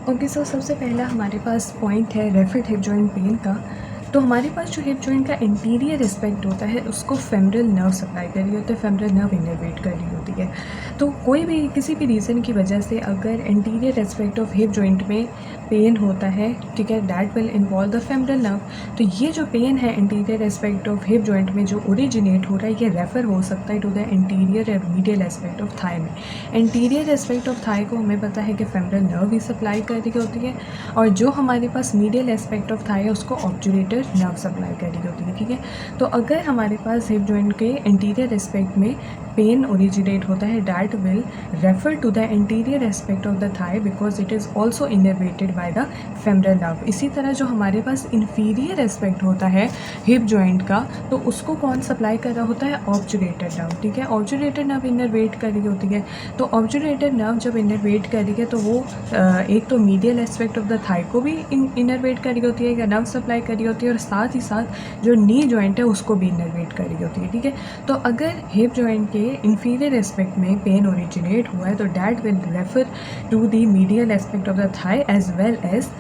Okay, सो सबसे पहला हमारे पास पॉइंट है रेफर्ड हिप जॉइंट पेन का। तो हमारे पास जो हिप जॉइंट का इंटीरियर एस्पेक्ट होता है उसको फेमरल नर्व सप्लाई कर रही होती है, फेमरल नर्व इनर्वेट कर रही होती है। तो कोई भी किसी भी रीज़न की वजह से अगर interior aspect of hip joint में पेन होता है, ठीक है, that will involve the femoral nerve. तो ये जो पेन है interior aspect of hip joint में जो ओरिजिनेट हो रहा है, ये रेफ़र हो सकता है टू द इंटीरियर और मीडियल एस्पेक्ट ऑफ थाई में। इंटीरियर एस्पेक्ट ऑफ थाई को हमें पता है कि फेमरल नर्व ही सप्लाई कर रही होती है, और जो हमारे पास मीडियल एस्पेक्ट ऑफ थाई है उसको ऑब्जुरेटर नर्व सप्लाई कर रही होती है, ठीक है। तो अगर हमारे पास हिप जॉइंट के इंटीरियर एस्पेक्ट में पेन ओरिजिनेट होता है, that will refer to the interior aspect of the thigh because it is also innervated by the femoral nerve. इसी तरह जो हमारे पास इंफीरियर एस्पेक्ट होता है हिप जॉइंट का, तो उसको कौन सप्लाई कर रहा होता है? ऑब्जुरेटर नर्व, ठीक है। ऑब्जुरेटर नर्व इनर्वेट कर रही होती है। तो ऑब्जुरेटर नर्व जब इनर्वेट कर रही है तो वो एक तो medial aspect of the thigh को भी इनर्वेट कर रही होती है या नर्व सप्लाई कर रही होती है, और साथ ही साथ जो नी जॉइंट है उसको भी इनर्वेट कर रही होती है, ठीक है। तो अगर हिप जॉइंट के इंफीरियर एस्पेक्ट में पेन ओरिजिनेट हुआ है तो that will refer to the medial aspect of the thigh as well as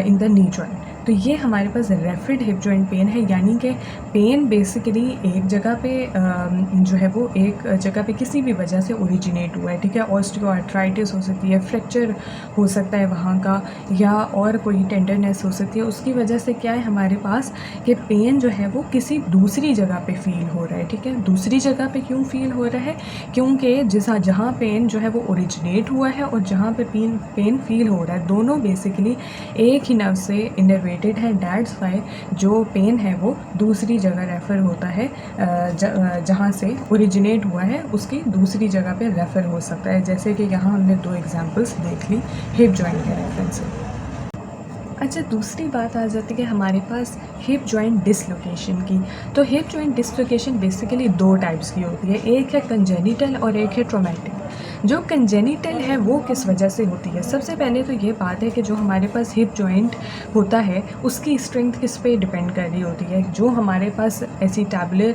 in the knee joint. तो ये हमारे पास रेफर्ड हिप जॉइंट पेन है, यानी कि पेन बेसिकली एक जगह पे जो है वो एक जगह पे किसी भी वजह से ओरिजिनेट हुआ है, ठीक है। ऑस्टियोआर्थराइटिस हो सकती है, फ्रैक्चर हो सकता है वहाँ का, या और कोई टेंडरनेस हो सकती है। उसकी वजह से क्या है हमारे पास कि पेन जो है वो किसी दूसरी जगह पे फील हो रहा है, ठीक है। दूसरी जगह पे क्यों फील हो रहा है? क्योंकि जहाँ पेन जो है वो ओरिजिनेट हुआ है और जहाँ पे पेन फील हो रहा है, दोनों बेसिकली एक ही नर्व से इनर्वेटेड है। डैट्स वाई जो पेन है वो दूसरी जगह रेफ़र होता है, जहाँ से ओरिजिनेट हुआ है उसकी दूसरी जगह पे रेफ़र हो सकता है। जैसे कि यहाँ हमने 2 एग्जांपल्स देख ली हिप जॉइंट के रेफरेंस से। अच्छा, दूसरी बात आ जाती है हमारे पास हिप जॉइंट डिसलोकेशन की। तो hip joint dislocation basically 2 types की होती है, एक है कंजेनिटल और एक है ट्रॉमेटिक। जो कंजेनिटल है वो किस वजह से होती है? सबसे पहले तो ये बात है कि जो हमारे पास हिप जॉइंट होता है उसकी स्ट्रेंथ किस पे डिपेंड कर रही होती है। जो हमारे पास एसिटाबुलर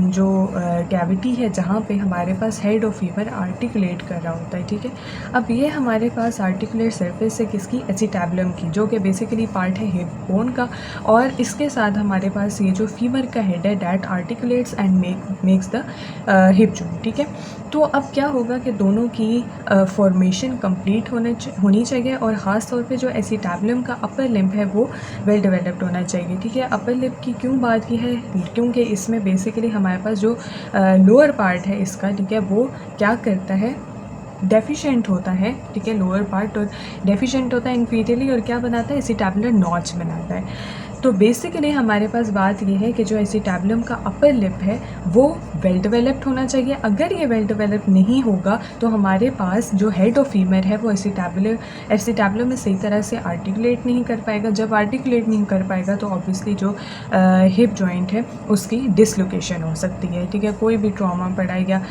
जो कैविटी है जहाँ पे हमारे पास हेड ऑफ फीवर आर्टिकुलेट कर रहा होता है, ठीक है। अब ये हमारे पास आर्टिकुलेट सरफेस है किसकी? एसिटाबुलम की, जो कि बेसिकली पार्ट है हिप बोन का, और इसके साथ हमारे पास ये जो फीवर का हेड है that articulates and makes the hip joint, ठीक है। तो अब क्या होगा कि दोनों की फॉर्मेशन कंप्लीट होनी चाहिए, और ख़ास तौर पे जो एसिटाबुलम का अपर लिम्ब है वो वेल डेवलप्ड होना चाहिए, ठीक है। अपर लिम्ब की क्यों बात की है? क्योंकि इसमें बेसिकली हमारे पास जो लोअर पार्ट है इसका, ठीक है, वो क्या करता है? डेफिशिएंट होता है, ठीक है। लोअर पार्ट और डेफिशिएंट होता है इंफीरियरली, और क्या बनाता है? एसिटाबुलर नॉच बनाता है। तो बेसिकली हमारे पास बात ये है कि जो एसिटाबुलम का अपर लिप है वो वेल डेवलप्ड होना चाहिए। अगर ये वेल डेवलप्ड नहीं होगा तो हमारे पास जो हेड ऑफ फीमर है वो एसिटाबुलम में सही तरह से आर्टिकुलेट नहीं कर पाएगा। जब आर्टिकुलेट नहीं कर पाएगा तो ऑब्वियसली जो हिप जॉइंट है उसकी डिसलोकेशन हो सकती है, ठीक है। कोई भी ट्रॉमा पड़ा या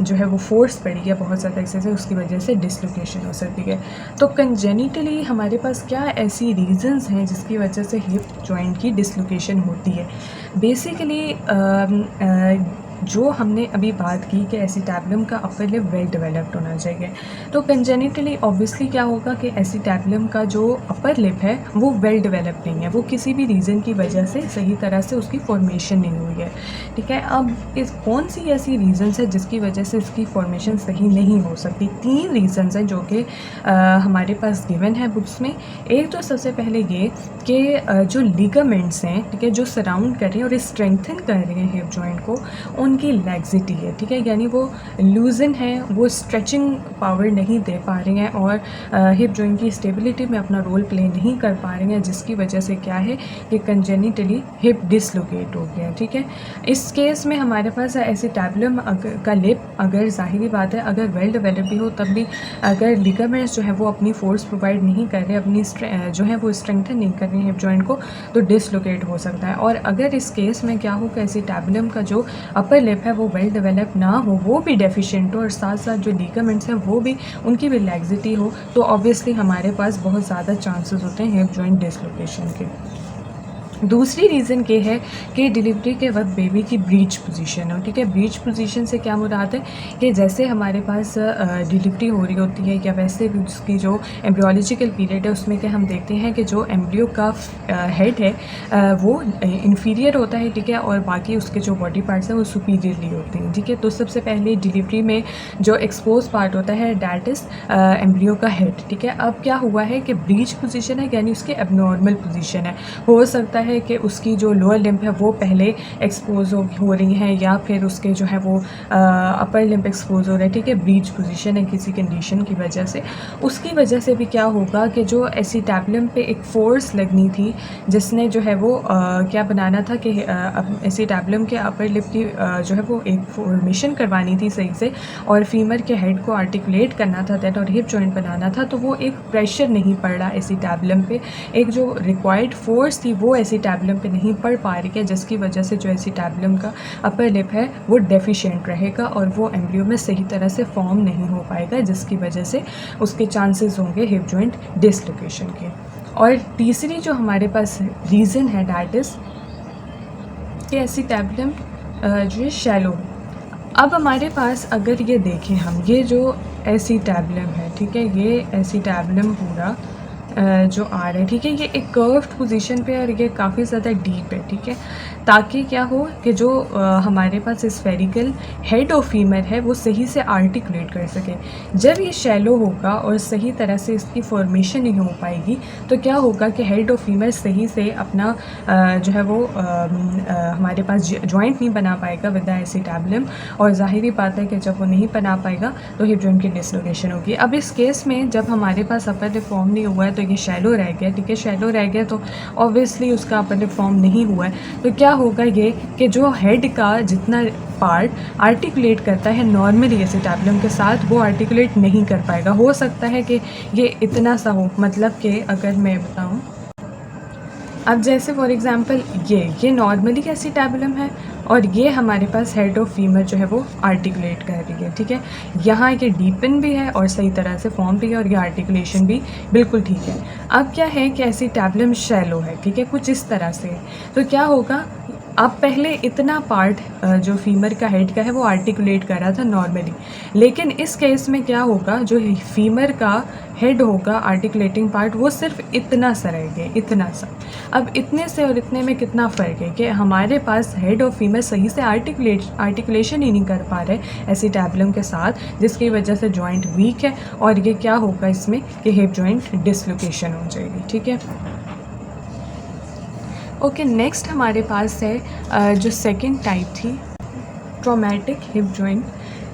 जो है वो फोर्स पड़ी है बहुत ज़्यादा एक्सेस है, उसकी वजह से डिसलोकेशन हो सकती है। तो कंजेनिटली हमारे पास क्या ऐसी रीजंस हैं जिसकी वजह से हिप जॉइंट की डिसलोकेशन होती है? बेसिकली जो हमने अभी बात की कि एसिटाबुलम का अपर लिप वेल डेवलप्ड होना चाहिए, तो कंजेनिटली ऑब्वियसली क्या होगा कि एसिटाबुलम का जो अपर लिप है वो वेल डेवलप्ड नहीं है, वो किसी भी रीज़न की वजह से सही तरह से उसकी फॉर्मेशन नहीं हुई है, ठीक है। अब इस कौन सी ऐसी रीज़न्स है जिसकी वजह से इसकी फॉर्मेशन सही नहीं हो सकती? 3 रीज़न्स हैं जो कि हमारे पास गिवन है बुक्स में। एक तो सबसे पहले ये कि जो लिगामेंट्स हैं, ठीक है, जो सराउंड कर रहे हैं और स्ट्रेंथन कर रहे हैं हिप जॉइंट को, उनकी लैक्सिटी है, ठीक है, यानी वो लूजन है, वो स्ट्रेचिंग पावर नहीं दे पा रहे हैं और हिप जॉइंट की स्टेबिलिटी में अपना रोल प्ले नहीं कर पा रहे हैं, जिसकी वजह से क्या है कि कंजेनिटली हिप डिसलोकेट हो गया, ठीक है। इस केस में हमारे पास एसिटाबुलम का लिप अगर ज़ाहिरी बात है अगर वेल डेवलप भी हो, तब भी अगर लिगामेंट्स जो है वो अपनी फोर्स प्रोवाइड नहीं कर रहे, अपनी जो है वो स्ट्रेंथन नहीं कर रहे हैं हिप जॉइंट को, तो डिसलोकेट हो सकता है। और अगर इस केस में क्या हो कि एसिटाबुलम का जो अपर लिप है वो वेल डेवलप ना हो, वो भी डेफिशिएंट हो, और साथ साथ जो लिगामेंट्स हैं वो भी उनकी भी लैक्सिटी हो, तो ऑब्वियसली हमारे पास बहुत ज़्यादा चांसेस होते हैं हिप जॉइंट डिसलोकेशन के। दूसरी रीज़न ये है कि डिलीवरी के वक्त बेबी की ब्रीच पोजीशन हो, ठीक है। ब्रीच पोजीशन से क्या मुराद है कि जैसे हमारे पास डिलीवरी हो रही होती है या वैसे भी उसकी जो एम्ब्रियोलॉजिकल पीरियड है उसमें क्या हम देखते हैं कि जो एम्ब्रियो का हेड है वो इन्फीरियर होता है, ठीक है, और बाकी उसके जो बॉडी पार्ट्स हैं वो सुपीरियरली होते हैं, ठीक है। तो सबसे पहले डिलीवरी में जो एक्सपोज पार्ट होता है डैट इज़ एम्ब्रियो का हेड, ठीक है। अब क्या हुआ है कि ब्रीच पोजीशन है यानी उसकी एबनॉर्मल पोजीशन है, हो सकता है कि उसकी जो लोअर लिम्ब है वो पहले एक्सपोज हो रही हैं या फिर उसके जो है वो अपर लिम्ब एक्सपोज हो रहा है, ठीक है। ब्रीच पोजीशन है किसी कंडीशन की वजह से, उसकी वजह से भी क्या होगा कि जो एसीटैबुलम पे एक फोर्स लगनी थी जिसने जो है वो क्या बनाना था कि एसीटैबुलम के अपर लिप की जो है वो एक फॉर्मेशन करवानी थी सही से और फीमर के हेड को आर्टिकुलेट करना था दैट और हिप जॉइंट बनाना था, तो वो एक प्रेशर नहीं पड़ रहा एसीटैबुलम पे, एक जो रिक्वायर्ड फोर्स थी वो एसीटैबुलम पे नहीं पड़ पा रही है, जिसकी वजह से जो एसीटैबुलम का अपर लिप है वो डेफिशिएंट रहेगा और वो एम्ब्रियो में सही तरह से फॉर्म नहीं हो पाएगा, जिसकी वजह से उसके चांसेस होंगे हिप जॉइंट डिसलोकेशन के। और तीसरी जो हमारे पास रीज़न है डैट इज़ कि एसीटैबुलम जो है शैलो। अब हमारे पास अगर ये देखें हम, ये जो एसीटैबुलम है, ठीक है, ये एसीटैबुलम पूरा जो आ रहा है, ठीक है, ये एक कर्व्ड पोजीशन पे है और ये काफ़ी ज़्यादा डीप है, ठीक है, ताकि क्या हो कि जो हमारे पास स्फेरिकल हेड ऑफ फीमर है वो सही से आर्टिकुलेट कर सके। जब ये शैलो होगा और सही तरह से इसकी फॉर्मेशन नहीं हो पाएगी तो क्या होगा कि हेड ऑफ फीमर सही से अपना जो है वो हमारे पास जॉइंट नहीं बना पाएगा विद द एसीटैबुलम, और ज़ाहिरी बात है कि जब वो नहीं बना पाएगा तो हिप जॉइंट की डिसलोकेशन होगी। अब इस केस में जब हमारे पास अपर लिप फॉर्म नहीं हुआ है तो ये शैलो रह गया, ठीक है, शैलो रह गया तो ऑब्वियसली उसका अपर लिप फॉर्म नहीं हुआ है, तो क्या होगा ये कि जो हेड का जितना पार्ट आर्टिकुलेट करता है नॉर्मली एसीटैबुलम के साथ वो आर्टिकुलेट नहीं कर पाएगा। हो सकता है कि ये इतना सा हो, मतलब कि अगर मैं बताऊं, अब जैसे फॉर एग्ज़ाम्पल ये नॉर्मली एसीटैबुलम है और ये हमारे पास हेड ऑफ फीमर जो है वो आर्टिकुलेट कर रही है, ठीक है, यहाँ ये डीपन भी है और सही तरह से फॉर्म भी है और ये आर्टिकुलेशन भी बिल्कुल ठीक है। अब क्या है कि एसीटैबुलम शैलो है, ठीक है, कुछ इस तरह से, तो क्या होगा, अब पहले इतना पार्ट जो फीमर का हेड का है वो आर्टिकुलेट कर रहा था नॉर्मली, लेकिन इस केस में क्या होगा, जो फीमर का हेड होगा आर्टिकुलेटिंग पार्ट वो सिर्फ इतना सा रह गया, इतना सा। अब इतने से और इतने में कितना फ़र्क है कि हमारे पास हेड और फीमर सही से आर्टिकुलेशन ही नहीं कर पा रहे एसीटैबुलम के साथ, जिसकी वजह से जॉइंट वीक है और ये क्या होगा इसमें कि हिप जॉइंट डिसलोकेशन हो जाएगी, ठीक है। ओके, नेक्स्ट हमारे पास है जो सेकंड टाइप थी ट्रॉमेटिक हिप जॉइंट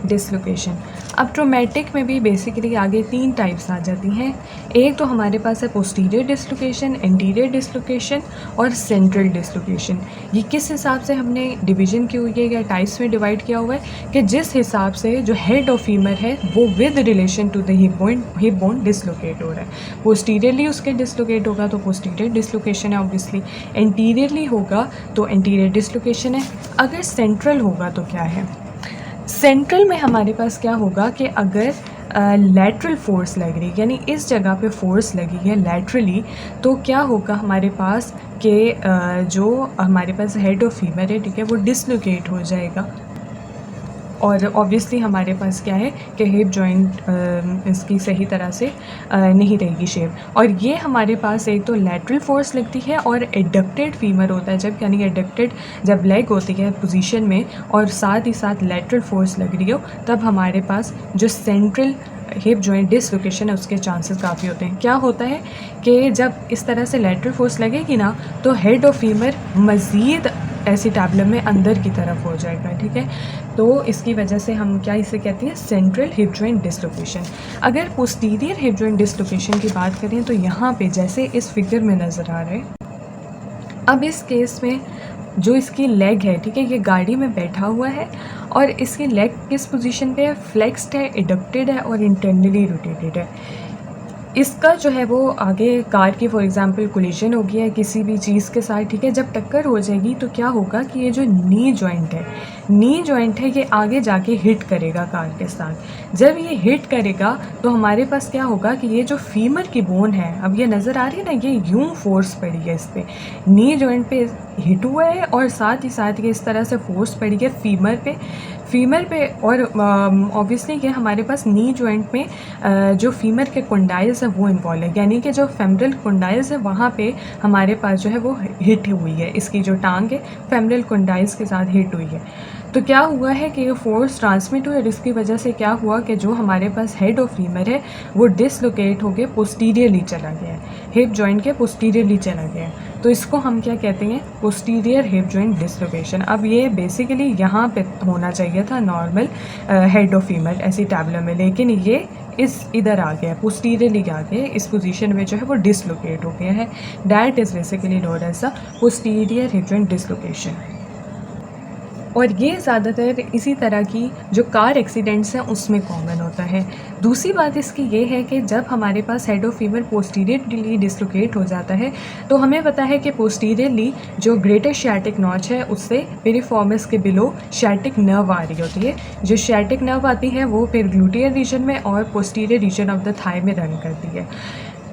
डिसलोकेशन। अब ट्रोमेटिक में भी बेसिकली आगे 3 टाइप्स आ जाती हैं। एक तो हमारे पास है पोस्टीरियर डिसलोकेशन, एंटीरियर डिसलोकेशन और सेंट्रल डिसलोकेशन। ये किस हिसाब से हमने डिवीज़न की हुई है या टाइप्स में डिवाइड किया हुआ है कि जिस हिसाब से जो हेड ऑफ फीमर है वो with relation to the hip bone dislocate हो रहा है। पोस्टीरियरली उसके डिसलोकेट होगा तो पोस्टीरियर डिसलोकेशन है ऑब्वियसली, एंटीरियरली होगा तो एंटीरियर डिसलोकेशन है। अगर सेंट्रल होगा तो क्या है, सेंट्रल में हमारे पास क्या होगा कि अगर लैटरल फोर्स लग रही है, यानी इस जगह पे फोर्स लगी है लैटरली, तो क्या होगा हमारे पास कि जो हमारे पास हेड ऑफ फीमर है, ठीक है, वो डिसलोकेट हो जाएगा और ऑब्वियसली हमारे पास क्या है कि हिप जॉइंट इसकी सही तरह से नहीं रहेगी शेप। और ये हमारे पास एक तो लैटरल फोर्स लगती है और एडक्टेड फीमर होता है जब, यानी एडक्टेड जब लेग होती है पोजीशन में और साथ ही साथ लैटरल फोर्स लग रही हो, तब हमारे पास जो सेंट्रल हिप जॉइंट डिसलोकेशन है उसके चांसेस काफ़ी होते हैं। क्या होता है कि जब इस तरह से लैटरल फोर्स लगेगी ना तो हेड ऑफ फीमर मज़ीद एसीटैबुलम में अंदर की तरफ हो जाएगा, ठीक है, तो इसकी वजह से हम क्या इसे कहते हैं, सेंट्रल हिप जॉइंट डिसलोकेशन। अगर पोस्टीरियर हिप जॉइंट डिसलोकेशन की बात करें तो यहाँ पे जैसे इस फिगर में नज़र आ रहा है, अब इस केस में जो इसकी लेग है, ठीक है, ये गाड़ी में बैठा हुआ है और इसकी लेग किस पोजीशन पे है, फ्लेक्स्ड है, एडक्टेड है और इंटरनली रोटेटेड है। इसका जो है वो आगे कार की फॉर एग्जांपल कोलिजन हो गया है किसी भी चीज़ के साथ, ठीक है, जब टक्कर हो जाएगी तो क्या होगा कि ये जो नी जॉइंट है, नी जॉइंट है ये आगे जाके हिट करेगा कार के साथ। जब ये हिट करेगा तो हमारे पास क्या होगा कि ये जो फीमर की बोन है, अब ये नज़र आ रही है ना, ये यूं फोर्स पड़ी है इस पर, नी जॉइंट पे हिट हुआ है और साथ ही साथ ये इस तरह से फोर्स पड़ी है फीमर पे और ऑब्वियसली ये हमारे पास नी जॉइंट में जो फीमर के कंडाइल्स है वो इन्वॉल्व है, यानी कि जो फेमरल कंडाइल्स है वहाँ पे हमारे पास जो है वो हिट हुई है, इसकी जो टांग है फेमरल कंडाइल्स के साथ हिट हुई है। तो क्या हुआ है कि ये फोर्स ट्रांसमिट हुई और इसकी वजह से क्या हुआ कि जो हमारे पास हेड ऑफ फीमर है वो डिसलोकेट होकर पोस्टीरियरली चला गया है, हिप जॉइंट के पोस्टीरियरली चला गया है। तो इसको हम क्या कहते हैं, पोस्टीरियर हिप जॉइंट डिसलोकेशन। अब ये बेसिकली यहाँ पे होना चाहिए था नॉर्मल हेड ऑफ फीमर ऐसी टैबलेट में, लेकिन ये इस इधर आ गया, पोस्टीरियरली आ गया, इस पोजीशन में जो है वो डिसलोकेट हो गया है। That is basically known as the posterior hip joint dislocation. और ये ज़्यादातर इसी तरह की जो कार एक्सीडेंट्स हैं उसमें कॉमन होता है। दूसरी बात इसकी ये है कि जब हमारे पास head of femur posteriorly dislocate हो जाता है तो हमें पता है कि पोस्टीरियरली जो ग्रेटर शैटिक नॉच है उससे पिरिफॉर्मिस के बिलो शैटिक नर्व आ रही होती है। जो शैटिक नर्व आती है वो फिर ग्लूटियर रीजन में और posterior region of the thigh में रन करती है।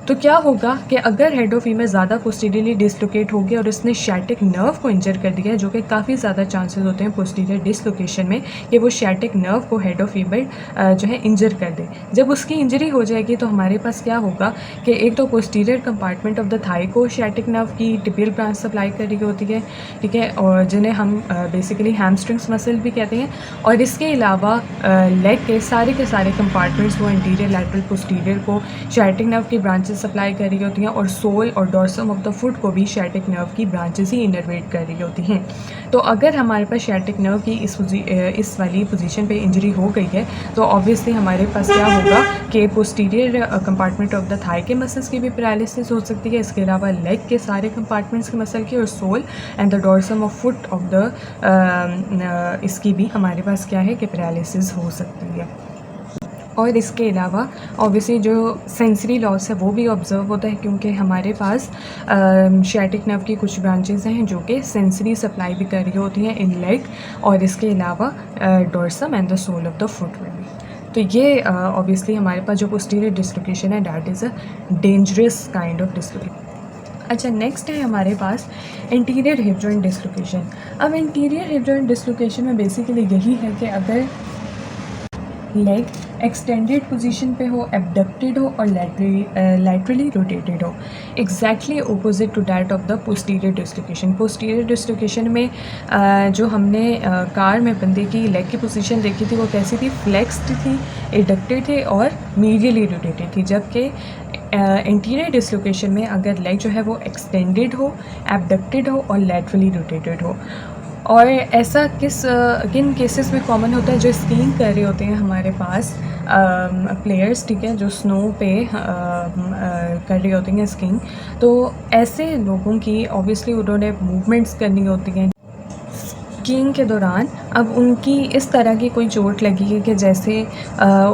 तो क्या होगा कि अगर हेड ऑफ फीमर ज़्यादा पोस्टीरियरली डिसलोकेट हो गया और उसने शैटिक नर्व को इंजर कर दिया है, जो कि काफ़ी ज़्यादा चांसेस होते हैं पोस्टीरियर डिसलोकेशन में कि वो शैटिक नर्व को हेड ऑफ फीमर जो है इंजर कर दे। जब उसकी इंजरी हो जाएगी तो हमारे पास क्या होगा कि एक तो posterior compartment of the thigh को शैटिक नर्व की टिपियल ब्रांच सप्लाई कर रही होती है, ठीक है, और जिन्हें हम बेसिकली हैमस्ट्रिंग्स मसल भी कहते हैं। और इसके अलावा लेग के सारे कंपार्टमेंट्स वो इंटीरियर लैटरल पोस्टीरियर को शैटिक नर्व की ब्रांचेस सप्लाई कर रही होती हैं और सोल और डॉर्सम ऑफ द फुट को भी शैटिक नर्व की ब्रांचेस ही इनर्वेट कर रही होती हैं। तो अगर हमारे पास शैटिक नर्व की इस वाली पोजीशन पे इंजरी हो गई है तो ऑब्वियसली हमारे पास क्या होगा कि posterior compartment of the thigh के मसल्स की भी पैरालिसिस हो सकती है, इसके अलावा लेग के सारे कंपार्टमेंट्स के मसल की और sole and the dorsum of foot of the इसकी भी हमारे पास क्या है कि पैरालिसिस हो सकती है। और इसके अलावा ऑब्वियसली जो सेंसरी लॉस है वो भी ऑब्ज़र्व होता है, क्योंकि हमारे पास शैटिक नर्व की कुछ ब्रांचेस हैं जो कि सेंसरी सप्लाई भी कर रही होती हैं इन लेग और इसके अलावा dorsum and the sole of the foot में भी। तो ये ऑब्वियसली हमारे पास जो पोस्टीरियर डिसलोकेशन है that is a dangerous kind of dislocation. अच्छा, नेक्स्ट है हमारे पास इंटीरियर हिप जॉइंट डिसलोकेशन। अब इंटीरियर हिप जॉइंट डिसलोकेशन में बेसिकली यही है कि अगर लेग एक्सटेंडेड पोजीशन पे हो, एबडक्टेड हो और लैटरली रोटेटेड हो, exactly opposite to that of the posterior dislocation. Posterior dislocation में जो हमने कार में बंदे की लेग की पोजीशन देखी थी वो कैसी थी, फ्लेक्स्ड थी, एडक्टेड थे और मीडियली रोटेटेड थी। जबकि इंटीरियर डिसलोकेशन में अगर लेग जो है वो एक्सटेंडेड हो, एबडक्टेड हो और लैटरली रोटेटेड हो। और ऐसा किन केसेस में कॉमन होता है, जो स्कीइंग कर रहे होते हैं हमारे पास प्लेयर्स, ठीक है, जो स्नो पे कर रहे होते हैं स्कीइंग, तो ऐसे लोगों की ऑब्वियसली उन्होंने मूवमेंट्स करनी होती हैं स्कीइंग के दौरान। अब उनकी इस तरह की कोई चोट लगी है कि जैसे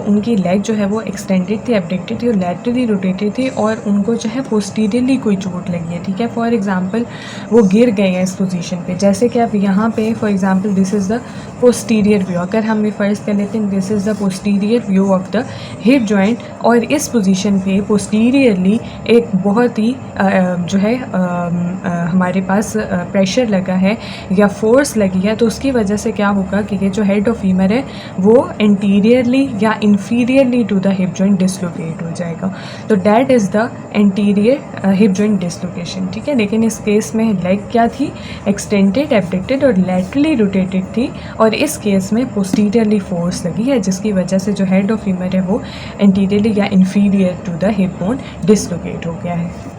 उनकी लेग जो है वो एक्सटेंडेड थी, एबडक्टेड थी और लैटरली रोटेटेड थी और उनको जो है पोस्टीरियरली कोई चोट लगी है, ठीक है। फॉर एग्जांपल वो गिर गए हैं इस पोजीशन पे, जैसे कि अब यहाँ पे for example this is the posterior view, अगर हम फ़र्ज़ कर लेते हैं this is the posterior view of the hip joint और इस पोजीशन पे पोस्टीरियरली एक बहुत ही जो है हमारे पास प्रेशर लगा है या फोर्स लगी है, तो उसकी वजह से क्या होगा कि ये जो हेड ऑफ फीमर है वो एंटीरियरली या inferiorly to the hip joint dislocate हो जाएगा। तो that is the anterior hip joint dislocation, ठीक है। लेकिन इस केस में लेग क्या थी, एक्सटेंडेड, एबडक्टेड और लैटरली रोटेटेड थी और इस केस में पोस्टीरियरली फोर्स लगी है, जिसकी वजह से जो हेड ऑफ फीमर है वो एंटीरियरली या inferior to the hip bone dislocate हो गया है।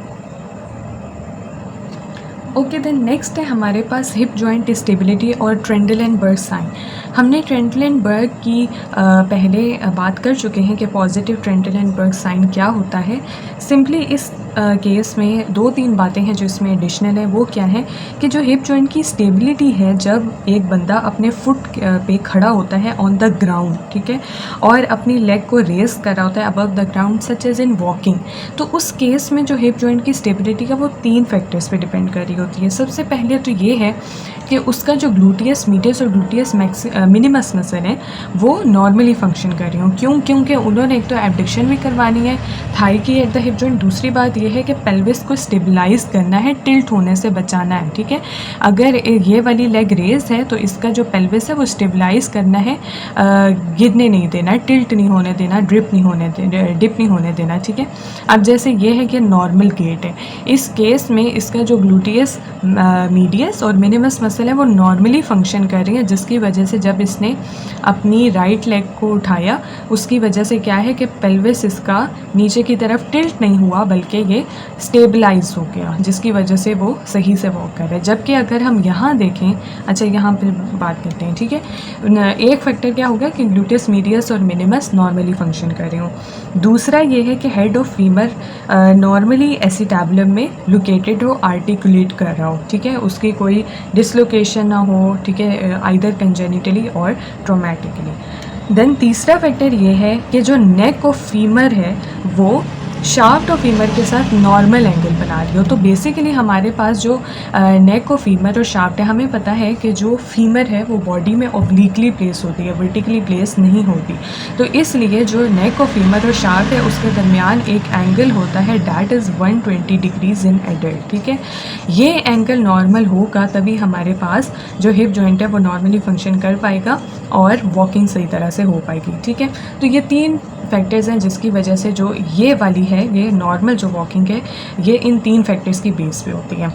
ओके, देन नेक्स्ट है हमारे पास हिप जॉइंट स्टेबिलिटी और ट्रेंडलेनबर्ग साइन। हमने ट्रेंडलेनबर्ग की पहले बात कर चुके हैं कि पॉजिटिव ट्रेंडलेनबर्ग साइन क्या होता है। सिंपली इस केस में 2-3 बातें हैं जो इसमें एडिशनल है। वो क्या है कि जो हिप जॉइंट की स्टेबिलिटी है, जब एक बंदा अपने फुट पे खड़ा होता है ऑन द ग्राउंड, ठीक है, और अपनी लेग को रेस कर रहा होता है above the ground such as in walking, तो उस केस में जो हिप जॉइंट की स्टेबिलिटी का वो 3 फैक्टर्स पे डिपेंड कर रही होती है। सबसे पहले तो ये है कि उसका जो ग्लूटियस मीडियस और ग्लूटियस मिनिमस मसल है वो नॉर्मली फंक्शन कर रही हूँ। क्योंकि उन्होंने एक तो एबडक्शन भी करवानी है थाई की एट द हिप जॉइंट, दूसरी बात ये है कि पेल्विस को स्टेबलाइज करना है, टिल्ट होने से बचाना है, ठीक है। अगर ये वाली लेग रेस है तो इसका जो पेल्विस है वो स्टेबलाइज करना है, गिरने नहीं देना, टिल्ट नहीं होने देना, डिप नहीं होने देना, ठीक है। अब जैसे ये है कि नॉर्मल गेट है, इस केस में इसका जो ग्लूटियस मीडियस और मिनिमस मसल है वो नॉर्मली फंक्शन कर रही है, जिसकी वजह से जब इसने अपनी राइट लेग को उठाया उसकी वजह से क्या है कि पेल्विस इसका नीचे की तरफ टिल्ट नहीं हुआ बल्कि ये स्टेबलाइज हो गया, जिसकी वजह से वो सही से वॉक कर रहा है। जबकि अगर हम यहाँ देखें, अच्छा यहाँ पर बात करते हैं, ठीक है। एक फैक्टर क्या होगा कि ग्लूटियस मीडियस और मिनिमस नॉर्मली फंक्शन कर रही हूँ। दूसरा ये है कि हेड ऑफ फीमर नॉर्मली एसिटैबुलम में लोकेटेड हो, आर्टिकुलेट कर रहा हो, ठीक है, उसकी कोई डिसलोकेशन ना हो, ठीक है, आइदर कंजेनिटली और ट्रोमेटिकली। देन तीसरा फैक्टर ये है कि जो नेक ऑफ फीमर है वो शाफ्ट ऑफ फीमर के साथ नॉर्मल एंगल बना रही हो। तो बेसिकली हमारे पास जो नेक ऑफ फीमर और शाफ्ट है, हमें पता है कि जो फीमर है वो बॉडी में ऑब्लिकली प्लेस होती है, वर्टिकली प्लेस नहीं होती। तो इसलिए जो नेक ऑफ फीमर और शाफ्ट है उसके दरमियान एक एंगल होता है, that is 120 degrees in adult, ठीक है। ये एंगल नॉर्मल होगा तभी हमारे पास जो हिप जॉइंट है वो नॉर्मली फंक्शन कर पाएगा और वॉकिंग सही तरह से हो पाएगी, ठीक है। तो ये 3 फैक्टर्स हैं जिसकी वजह से जो ये वाली है, ये नॉर्मल जो वॉकिंग है, ये इन 3 फैक्टर्स की बेस पे होती है।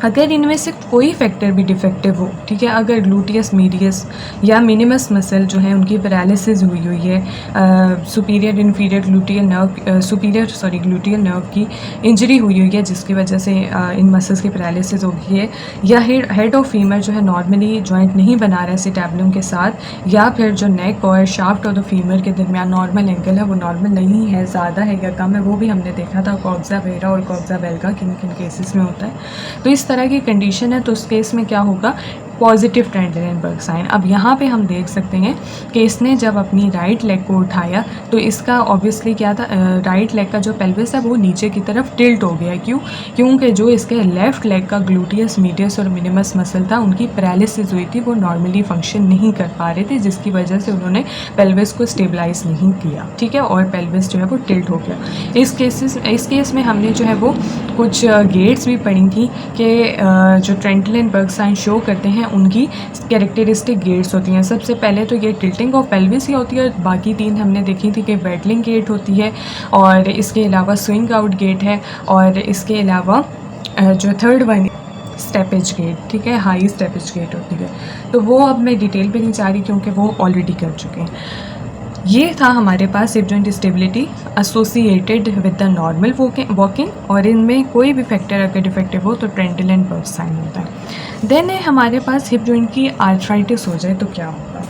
अगर इनमें से कोई फैक्टर भी डिफेक्टिव हो, ठीक है, अगर ग्लूटियस मीडियस या मिनिमस मसल जो है उनकी पैरालिसिस हुई हुई है, सुपीरियर इन्फीरियर ग्लूटियल नर्व की इंजरी हुई हुई है जिसकी वजह से इन मसल्स की पैरालिसिस हो गई है, या हेड ऑफ फीमर जो है नॉर्मली जॉइंट नहीं बना रहा है एसिटैबुलम के साथ, या फिर जो नेक और शाफ्ट ऑफ द फीमर के दरमियान नॉर्मल एंगल है वो नॉर्मल नहीं है, ज़्यादा है या कम है, वो भी हमने देखा था कॉक्सा वेरा और कॉक्सा बेल्गा किन किन केसेस में होता है। तो इस तरह की कंडीशन है तो उस केस में क्या होगा, पॉजिटिव ट्रेंडलेनबर्ग साइन। अब यहाँ पे हम देख सकते हैं कि इसने जब अपनी राइट लेग को उठाया तो इसका ऑब्वियसली क्या था, राइट लेग का जो पेल्विस है वो नीचे की तरफ टिल्ट हो गया। क्योंकि जो इसके लेफ्ट लेग का ग्लूटियस मीडियस और मिनिमस मसल था उनकी पैरालिसिस हुई थी, वो नॉर्मली फंक्शन नहीं कर पा रहे थे, जिसकी वजह से उन्होंने पेल्विस को स्टेबलाइज नहीं किया, ठीक है, और पेल्विस जो है वो टिल्ट हो गया। इस केस में हमने जो है वो कुछ गेट्स भी पढ़ी थी कि जो ट्रेंडलेनबर्ग साइन शो करते हैं उनकी कैरेक्टरिस्टिक गेट्स होती हैं। सबसे पहले तो ये टिल्टिंग ऑफ पेल्विस ही होती है, बाकी 3 हमने देखी थी कि वेटलिंग गेट होती है, और इसके अलावा स्विंग आउट गेट है, और इसके अलावा जो थर्ड वन स्टेपेज गेट, ठीक है, हाई स्टेपेज गेट होती है। तो वो अब मैं डिटेल पे नहीं जा रही क्योंकि वो ऑलरेडी कर चुके हैं। ये था हमारे पास hip joint stability associated with the normal walking, और इनमें कोई भी फैक्टर अगर डिफेक्टिव हो तो ट्रेंडलेनबर्ग साइन होता है। देन है हमारे पास हिप जॉइंट की आर्थराइटिस हो जाए तो क्या होगा।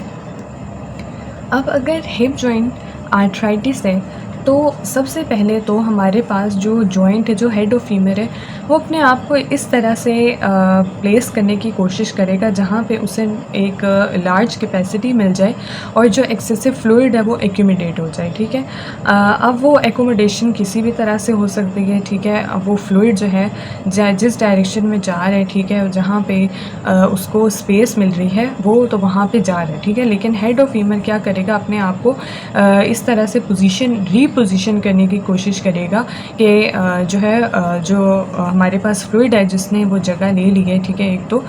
अब अगर हिप जॉइंट आर्थराइटिस है तो सबसे पहले तो हमारे पास जो जॉइंट है, जो हेड ऑफ फीमर है, वो अपने आप को इस तरह से प्लेस करने की कोशिश करेगा जहाँ पे उसे एक लार्ज कैपेसिटी मिल जाए और जो एक्सेसिव फ्लूइड है वो एक्यूमुलेट हो जाए, ठीक है। अब वो एकोमोडेशन किसी भी तरह से हो सकती है, ठीक है। अब वो फ्लूइड जो है जिस डायरेक्शन में जा रहा है, ठीक है, जहाँ पे उसको स्पेस मिल रही है वो तो वहाँ पे जा रहा है, ठीक है। लेकिन हेड ऑफ फीमर क्या करेगा, अपने आप को इस तरह से रीपोजिशन करने की कोशिश करेगा कि जो है जो हमारे पास फ्लूइड है जिसने वो जगह ले ली है, ठीक है, एक तो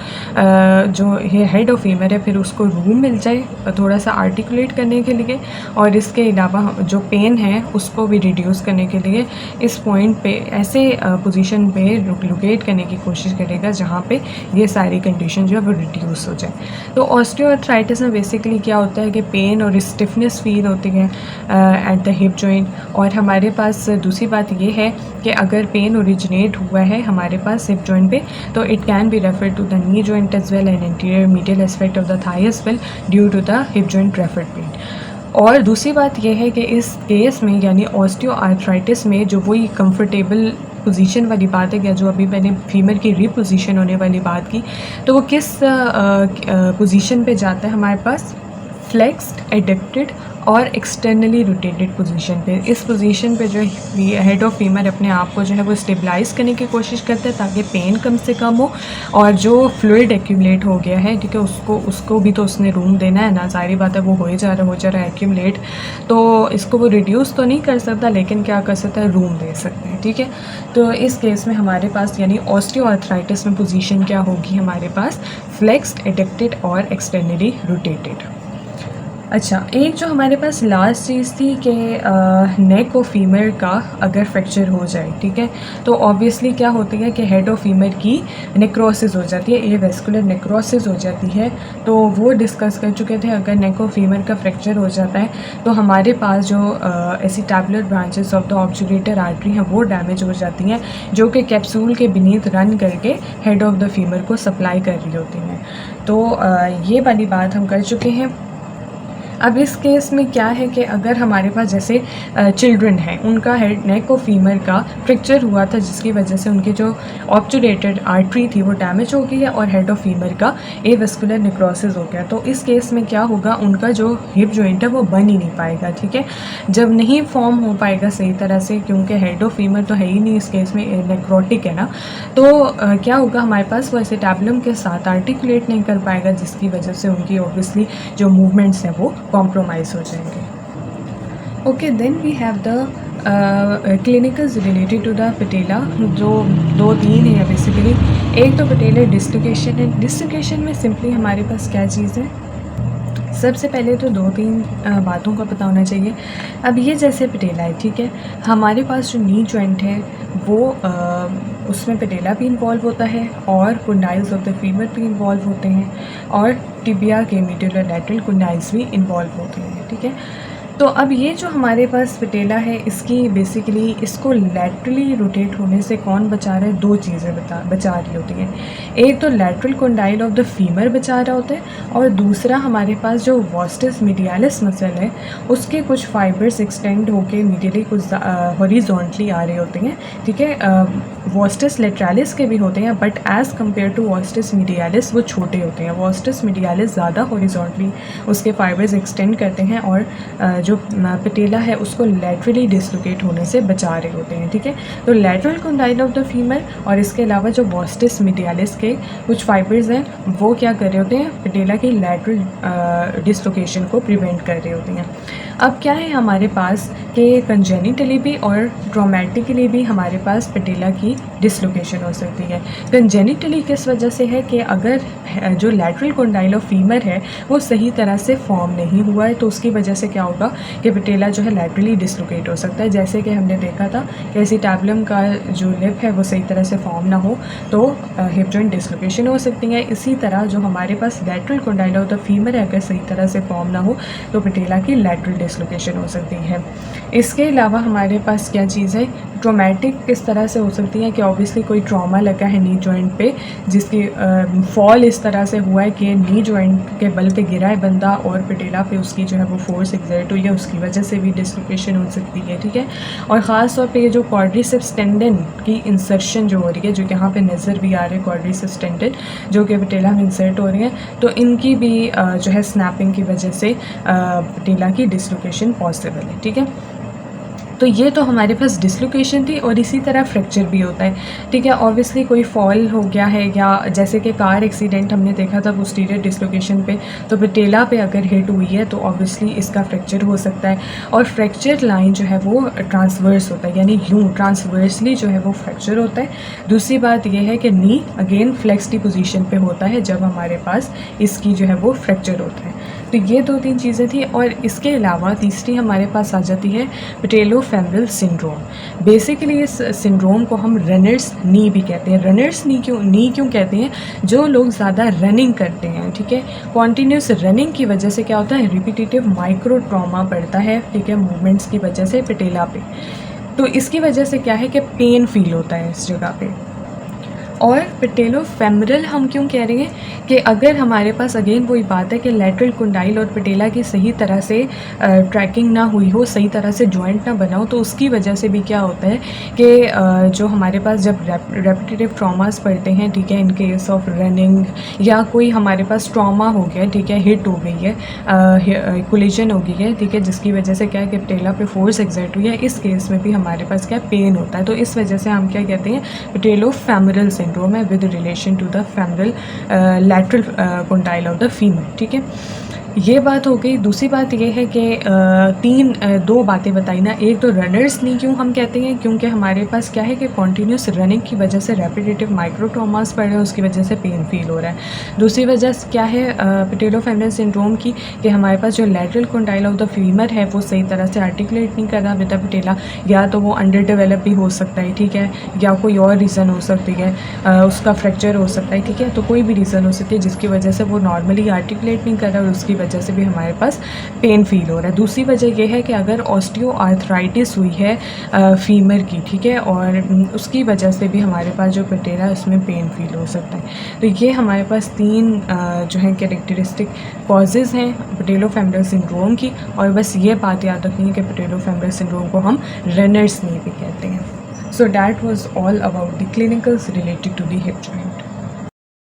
जो ये हेड ऑफ फीमर है फिर उसको रूम मिल जाए थोड़ा सा आर्टिकुलेट करने के लिए, और इसके अलावा जो पेन है उसको भी रिड्यूस करने के लिए इस पॉइंट पे ऐसे पोजीशन पे लोकेट करने की कोशिश करेगा जहाँ पे ये सारी कंडीशन जो है वो रिड्यूस हो जाए। तो ऑस्टियोआर्थराइटिस में बेसिकली क्या होता है कि पेन और स्टिफनेस फील होती है एट द हिप जॉइंट, और हमारे पास दूसरी बात ये है कि अगर पेन ओरिजिनेट हुआ है हमारे पास हिप जॉइंट पे तो it can be referred to the knee joint as well and interior medial aspect of the thigh as well due to the hip joint referred pain. और दूसरी बात ये है कि इस केस में यानी ऑस्टियोआर्थराइटिस में जो वही कंफर्टेबल पोजीशन वाली बात है, या जो अभी मैंने फीमर की रिपोजीशन होने वाली बात की, तो वो किस पोजीशन पे जाता है हमारे पास? फ्लेक्स्ड, एडेप्टेड और एक्सटर्नली रोटेटेड पोजीशन पे। इस पोजीशन पे जो हेड ऑफ फीमर अपने आप को जो है वो स्टेबलाइज करने की कोशिश करते हैं ताकि पेन कम से कम हो, और जो फ्लूइड एक्यूमुलेट हो गया है, ठीक है, उसको भी तो उसने रूम देना है ना, सारी बात है, वो हो जा रहा है एक्यूमुलेट, तो इसको वो रिड्यूस तो नहीं कर सकता, लेकिन क्या कर सकता है, रूम दे सकते हैं, ठीक है। तो इस केस में हमारे पास यानी ऑस्टियोआर्थराइटिस में पोजीशन क्या होगी हमारे पास? फ्लेक्स्ड, एडेप्टेड और एक्सटर्नली रोटेटेड। अच्छा, एक जो हमारे पास लास्ट चीज़ थी कि नेक ऑफ फीमर का अगर फ्रैक्चर हो जाए, ठीक है, तो ऑब्वियसली क्या होती है कि हेड ऑफ फीमर की नेक्रोसिस हो जाती है, एवेस्कुलर नेक्रोसिस हो जाती है। तो वो डिस्कस कर चुके थे, अगर नेक ऑफ फीमर का फ्रैक्चर हो जाता है तो हमारे पास जो acetabular branches of the obturator artery हैं वो डैमेज हो जाती हैं, जो कि कैप्सूल के बीनीथ रन करके हेड ऑफ द फीमर को सप्लाई कर रही होती हैं। तो ये वाली बात हम कर चुके हैं। अब इस केस में क्या है कि अगर हमारे पास जैसे चिल्ड्रन हैं, उनका हेड नेक और फीमर का फ्रैक्चर हुआ था जिसकी वजह से उनकी जो ऑब्जुलेटेड आर्टरी थी वो डैमेज हो गई है और हेड ऑफ फीमर का एवेस्कुलर नेक्रोसिस हो गया, तो इस केस में क्या होगा, उनका जो हिप जॉइंट है वो बन ही नहीं पाएगा, ठीक है। जब नहीं फॉर्म हो पाएगा सही तरह से, क्योंकि हेड ऑफ फीमर तो है ही नहीं इस केस में, नेक्रोटिक है ना, तो क्या होगा हमारे पास, वो एसिटाबुलम के साथ आर्टिकुलेट नहीं कर पाएगा, जिसकी वजह से उनकी ऑब्वियसली जो मूवमेंट्स हैं वो कॉम्प्रोमाइज़ हो जाएंगे। Okay, then we have the clinicals related to the patella, जो 2-3 है बेसिकली। एक तो पटेला डिस्लोकेशन है। डिस्लोकेशन में सिंपली हमारे पास क्या चीज़ है, सबसे पहले तो 2-3 बातों का पता होना चाहिए। अब ये जैसे पटेला है, ठीक है, हमारे पास जो नी जॉइंट है वो उसमें पटेला भी इन्वॉल्व होता है और कुंडाइल्स ऑफ द फीमर भी इन्वॉल्व होते हैं, और टिबिया के मीडियल लैटरल कुंडाइल्स भी इन्वॉल्व होते हैं, ठीक है। तो अब ये जो हमारे पास पटेला है, इसकी बेसिकली इसको लैटरली रोटेट होने से कौन बचा रहा है? 2 चीज़ें बचा रही होती हैं। एक तो lateral condyle of the femur बचा रहा होता है, और दूसरा हमारे पास जो वास्टस मीडियालिस मसल है उसके कुछ फाइबर्स एक्सटेंड होके मीडियली कुछ हॉरिजॉन्टली आ रहे होते हैं, ठीक है। वास्टस लेटरालिस के भी होते हैं, but as compare to vastus medialis वो छोटे होते हैं। वास्टस मीडियालिस ज़्यादा हॉरिजॉन्टली उसके फाइबर्स एक्सटेंड करते हैं और जो पटेला है उसको लैटरली डिसलोकेट होने से बचा रहे होते हैं, ठीक है। तो lateral condyle of the femur और इसके अलावा जो वास्टस मीडियालिस के कुछ फाइबर्स हैं वो क्या कर रहे होते हैं, पटेला की लैटरल डिसलोकेशन को प्रिवेंट कर रहे होते हैं। अब क्या है हमारे पास कि कंजेनिटली भी और ट्रॉमेटिकली भी हमारे पास पटेला की डिसलोकेशन हो सकती है। कंजेनिटली किस वजह से है कि अगर जो लैटरल कोंडाइल ऑफ फीमर है वो सही तरह से फॉर्म नहीं हुआ है, तो उसकी वजह से क्या होगा कि पटेला जो है लैटरली डिसलोकेट हो सकता है। जैसे कि हमने देखा था कि एसिटाबुलम का जो लिप है वो सही तरह से फॉर्म ना हो तो हिप जॉइंट डिसलोकेशन हो सकती है। इसी तरह जो हमारे पास lateral condyle of the femur है अगर सही तरह से फॉर्म ना हो तो पटेला की लैटरल डिसलोकेशन हो सकती है। इसके अलावा हमारे पास क्या चीज़ है, ट्रॉमेटिक किस तरह से हो सकती है कि ऑब्वियसली कोई ट्रॉमा लगा है नी जॉइंट पे, जिसकी फॉल इस तरह से हुआ है कि नी जॉइंट के बल पे गिरा है बंदा और पटेला पे उसकी जो है वो फोर्स एक्सर्ट हुई है, उसकी वजह से भी डिसलोकेशन हो सकती है, ठीक है। और ख़ास तौर पे ये जो क्वाड्रिसेप्स टेंडन की इंसर्शन जो हो रही है, जो यहाँ पे नज़र भी आ रहे हैं क्वाड्रिसेप्स टेंडन जो कि पटेला में इंसर्ट हो रही है, तो इनकी भी जो है स्नैपिंग की वजह से पटेला की डिसलोकेशन पॉसिबल है, ठीक है। तो ये तो हमारे पास डिसलोकेशन थी, और इसी तरह फ्रैक्चर भी होता है, ठीक है। ऑब्वियसली कोई फॉल हो गया है या जैसे कि कार एक्सीडेंट हमने देखा था पोस्टीरियर डिसलोकेशन पे, तो पटेला पे अगर हिट हुई है तो ऑब्वियसली इसका फ्रैक्चर हो सकता है। और फ्रैक्चर लाइन जो है वो ट्रांसवर्स होता है, यानी यूँ ट्रांसवर्सली जो है वो फ्रैक्चर होता है। दूसरी बात यह है कि नी अगेन फ्लेक्स्ड पोजीशन पे होता है जब हमारे पास इसकी जो है वो फ्रैक्चर होता है। तो ये 2-3 चीज़ें थी, और इसके अलावा तीसरी हमारे पास आ जाती है पेटेलोफेमरल सिंड्रोम। बेसिकली इस सिंड्रोम को हम रनर्स नी भी कहते हैं। रनर्स नी क्यों कहते हैं? जो लोग ज़्यादा रनिंग करते हैं, ठीक है, कॉन्टीन्यूस रनिंग की वजह से क्या होता है, रिपीटेटिव माइक्रो ट्रॉमा पड़ता है, ठीक है, मूवमेंट्स की वजह से पटेला पे। तो इसकी वजह से क्या है कि पेन फील होता है इस जगह पे। और पेटेलो-फेमरल हम क्यों कह रहे हैं कि अगर हमारे पास अगेन वही बात है कि लैटरल कंडाइल और पेटेला की सही तरह से ट्रैकिंग ना हुई हो, सही तरह से जॉइंट ना बना हो, तो उसकी वजह से भी क्या होता है कि जो हमारे पास जब रेपिटेटिव ट्रॉमास पड़ते हैं, ठीक है, इन केस ऑफ रनिंग या कोई हमारे पास ट्रॉमा हो गया, ठीक है, हिट हो गई है, कोलिजन हो गई है, ठीक है, जिसकी वजह से क्या है कि पेटेला पे फोर्स एक्सर्ट हुई है, इस केस में भी हमारे पास क्या पेन होता है। तो इस वजह से हम क्या कहते हैं, पेटेलो-फेमरल सिंड्रोम है with relation to the femoral lateral condyle of the femur, ठीक है। ये बात हो गई। दूसरी बात ये है कि दो बातें बताई ना। एक तो रनर्स नहीं क्यों हम कहते हैं, क्योंकि हमारे पास क्या है कि कॉन्टीन्यूस रनिंग की वजह से रेपिटेटिव माइक्रो ट्रॉमास पड़ रहे हैं, उसकी वजह से पेन फील हो रहा है। दूसरी वजह क्या है पेटेलो-फेमरल सिंड्रोम की, कि हमारे पास जो lateral condyle of the femur है वो सही तरह से आर्टिकुलेट नहीं कर रहा विद द पेटेला, या तो वो अंडर डेवलप भी हो सकता है, ठीक है, या कोई और रीज़न हो सकती है, उसका फ्रैक्चर हो सकता है, ठीक है। तो कोई भी रीज़न हो सकती है जिसकी वजह से वो नॉर्मली आर्टिकुलेट नहीं कर रहा और उसकी वजह से भी हमारे पास पेन फील हो रहा है। दूसरी वजह यह है कि अगर ऑस्टियोआर्थराइटिस हुई है फीमर की, ठीक है, और उसकी वजह से भी हमारे पास जो पेटेला है उसमें पेन फील हो सकता है। तो ये हमारे पास तीन जो है कैरेक्टरिस्टिक कॉजेज़ हैं पेटेलो-फेमरल सिंड्रोम की। और बस ये बात याद रखनी है कि पेटेलो-फेमरल सिंड्रोम को हम रनर्स नहीं भी कहते हैं। So that was all about the clinicals related to the hip joint.